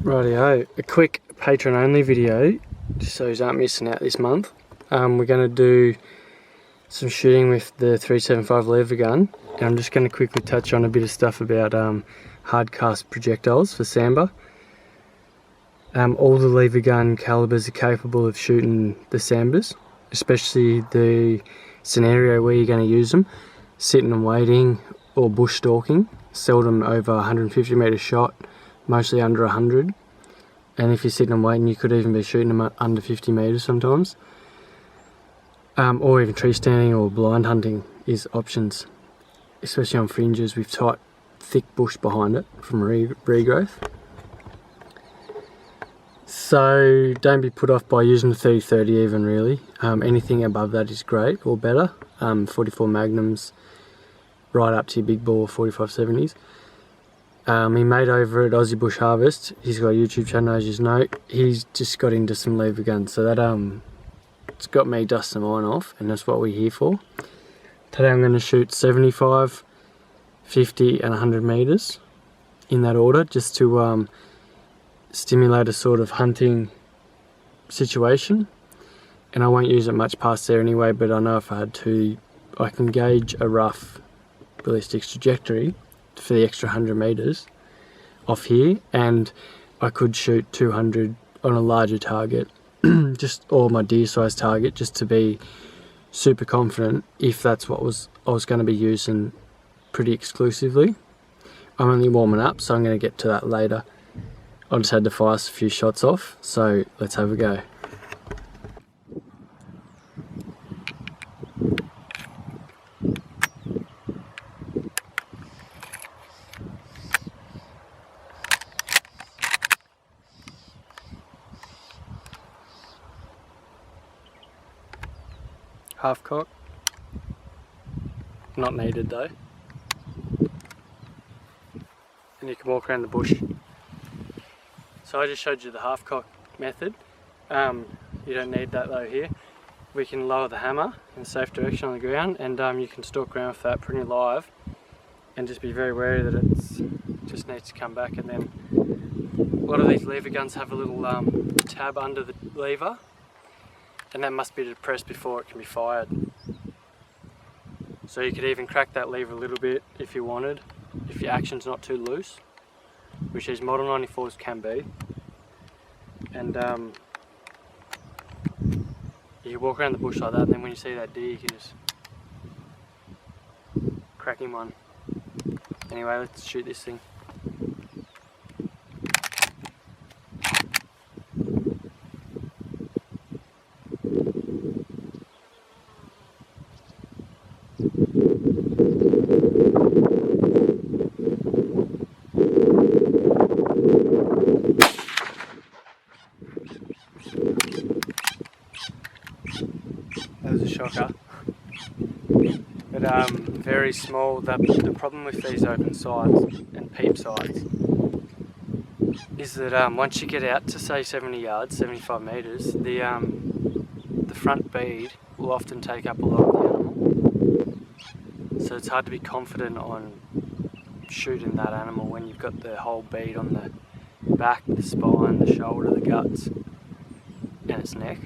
Rightio, a quick patron only video just so you aren't missing out this month. We're going to do some shooting with the 375 lever gun, and I'm just going to quickly touch on a bit of stuff about hard cast projectiles for sambar. All the lever gun calibers are capable of shooting the sambars, especially the scenario where you're going to use them, sitting and waiting or bush stalking, seldom over 150 metre shot, mostly under 100, and if you're sitting and waiting you could even be shooting them under 50 metres sometimes, or even tree standing or blind hunting is options, especially on fringes with tight thick bush behind it from regrowth. So don't be put off by using the 30-30 even really. Anything above that is great or better. 44 Magnums right up to your big ball 45-70s. He made over at Aussie Bush Harvest. He's got a YouTube channel, as you know. He's just got into some lever guns, so that it's got me dusting mine off, and that's what we're here for. Today I'm going to shoot 75, 50 and 100 metres in that order, just to stimulate a sort of hunting situation. And I won't use it much past there anyway, but I know if I had to, I can gauge a rough ballistics trajectory for the extra 100 metres off here, and I could shoot 200 on a larger target, just or my deer size target, just to be super confident if that's what I was going to be using pretty exclusively. I'm only warming up, so I'm going to get to that later. I just had to fire a few shots off, so let's have a go. Half cock, not needed though, and you can walk around the bush. So I just showed you the half cock method. You don't need that though here. We can lower the hammer in a safe direction on the ground, and you can stalk around with that pretty live and just be very wary that it just needs to come back. And then a lot of these lever guns have a little tab under the lever, and that must be depressed before it can be fired. So you could even crack that lever a little bit if you wanted, if your action's not too loose, which these Model 94s can be. And you can walk around the bush like that, and then when you see that deer you can just crack him one. Anyway, let's shoot this thing. That was a shocker, but very small. The problem with these open sights and peep sights is that once you get out to say 70 yards, 75 metres, the front bead will often take up a lot of the animal. So it's hard to be confident on shooting that animal when you've got the whole bead on the back, the spine, the shoulder, the guts and its neck.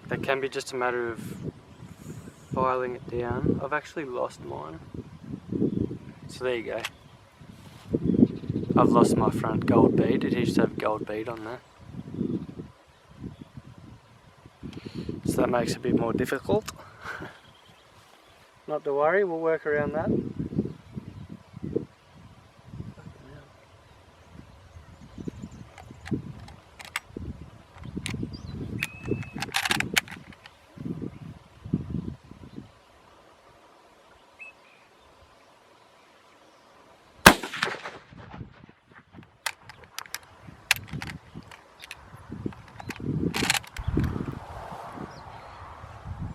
That can be just a matter of filing it down. I've actually lost mine. So there you go. I've lost my front gold bead. It used to have a gold bead on there. So that makes it a bit more difficult. Not to worry, we'll work around that.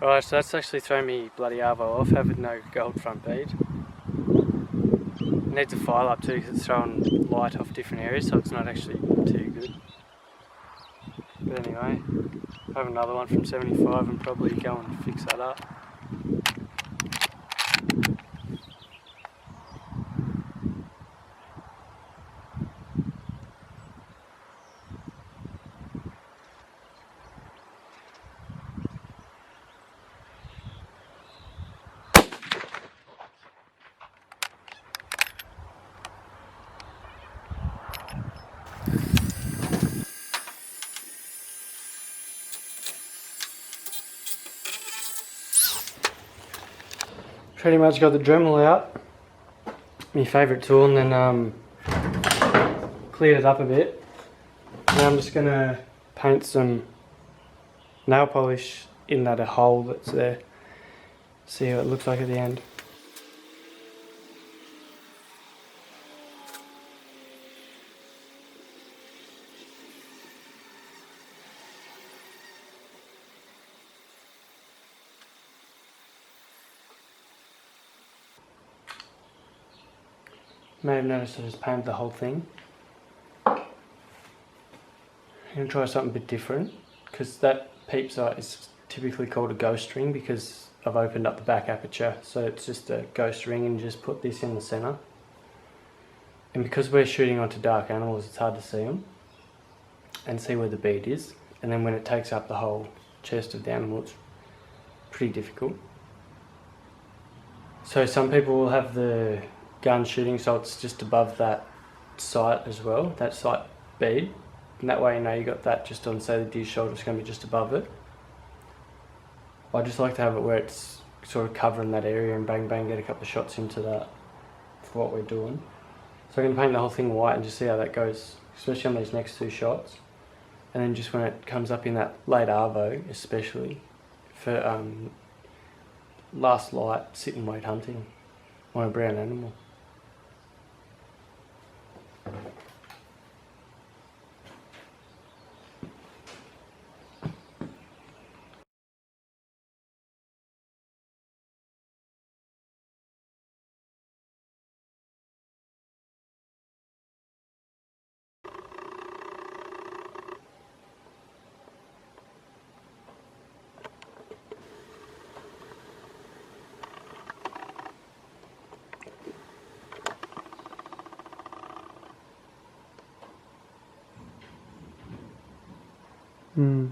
Right, so that's actually thrown me bloody arvo off, having no gold front bead. It needs a file up too because it's throwing light off different areas, so it's not actually too good. But anyway, I have another one from 75 and probably go and fix that up. pretty much got the Dremel out, my favourite tool, and then cleared it up a bit. Now I'm just going to paint some nail polish in that hole that's there. See how it looks like at the end. You may have noticed I just painted the whole thing. I'm going to try something a bit different, because that peep sight is typically called a ghost ring because I've opened up the back aperture, so it's just a ghost ring, and just put this in the centre. And because we're shooting onto dark animals, it's hard to see them and see where the bead is, and then when it takes up the whole chest of the animal, it's pretty difficult. So some people will have the gun shooting so it's just above that sight as well, that sight bead, and that way you know you got that just on, say, the deer's shoulder, it's going to be just above it. I just like to have it where it's sort of covering that area, and bang bang, get a couple of shots into that for what we're doing. So I'm going to paint the whole thing white and just see how that goes, especially on these next two shots. And then just when it comes up in that late arvo, especially for last light, sit and wait hunting on a brown animal.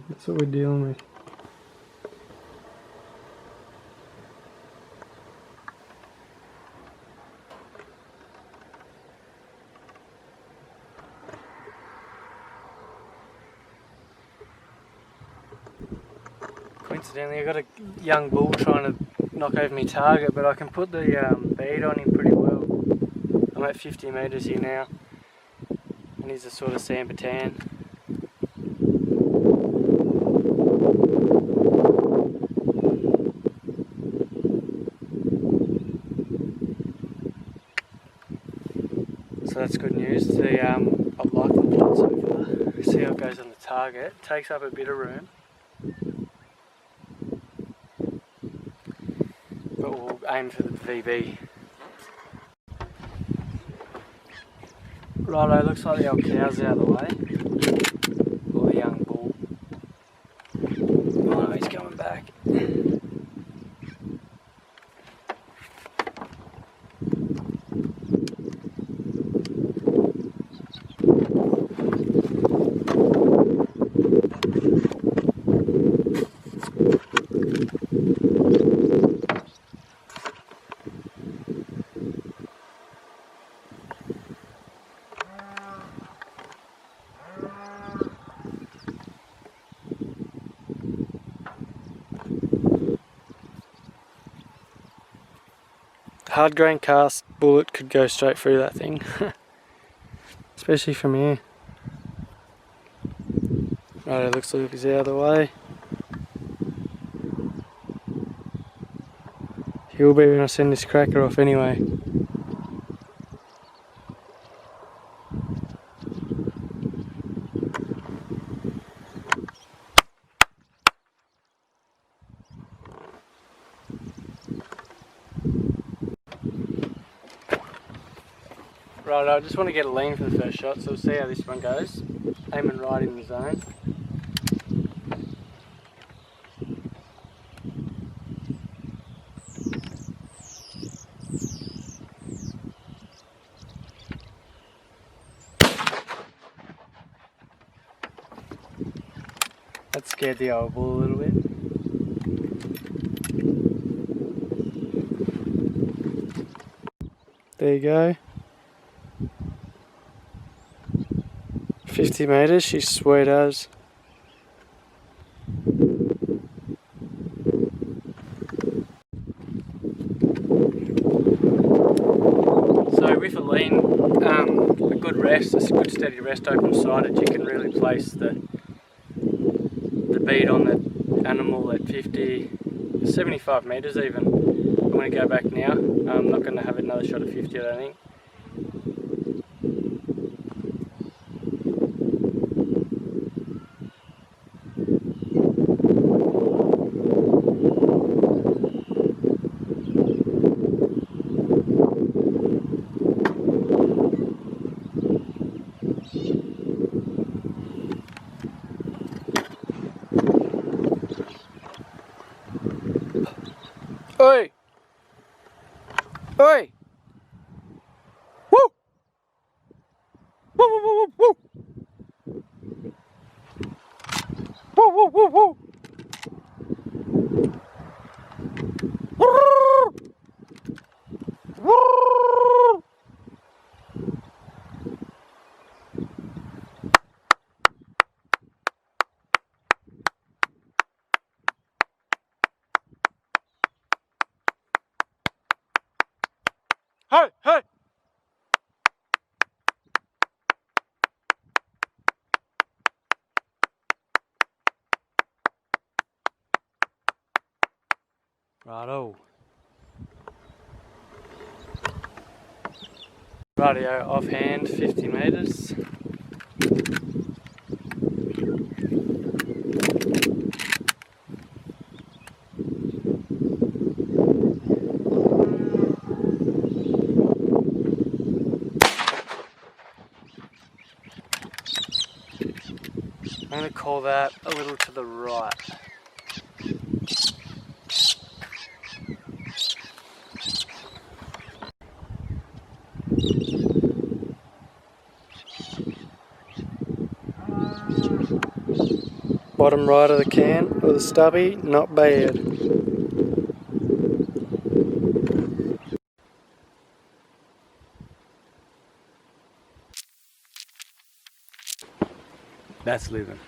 That's what we're dealing with. Coincidentally, I got a young bull trying to knock over my target, but I can put the bead on him pretty well. I'm at 50 metres here now, and he's a sort of sambar tan. So that's good news. I like the plot so far. See how it goes on the target. It takes up a bit of room, but we'll aim for the VB. Righto, looks like the old cow's out of the way. Or the young bull. Oh no, he's coming back. Hard grain cast bullet could go straight through that thing, especially from here. Right, it looks like he's out of the way. He will be when I send this cracker off anyway. Right, I just want to get a lean for the first shot, so we'll see how this one goes. Aiming right in the zone. That scared the old bull a little bit. There you go. 50 metres, she's sweet as. mean, a good rest, a good steady rest open-sided, you can really place the bead on the animal at 50, 75 metres even. I'm going to go back now. I'm not going to have another shot of 50, I don't think. Oi! Oi! Woo! Woo woo woo woo! Woo woo woo woo! Hey, hey! Righto. Rightio, offhand, 50 metres. I'm going to call that a little to the right. Bottom right of the can with a stubby, not bad. That's living.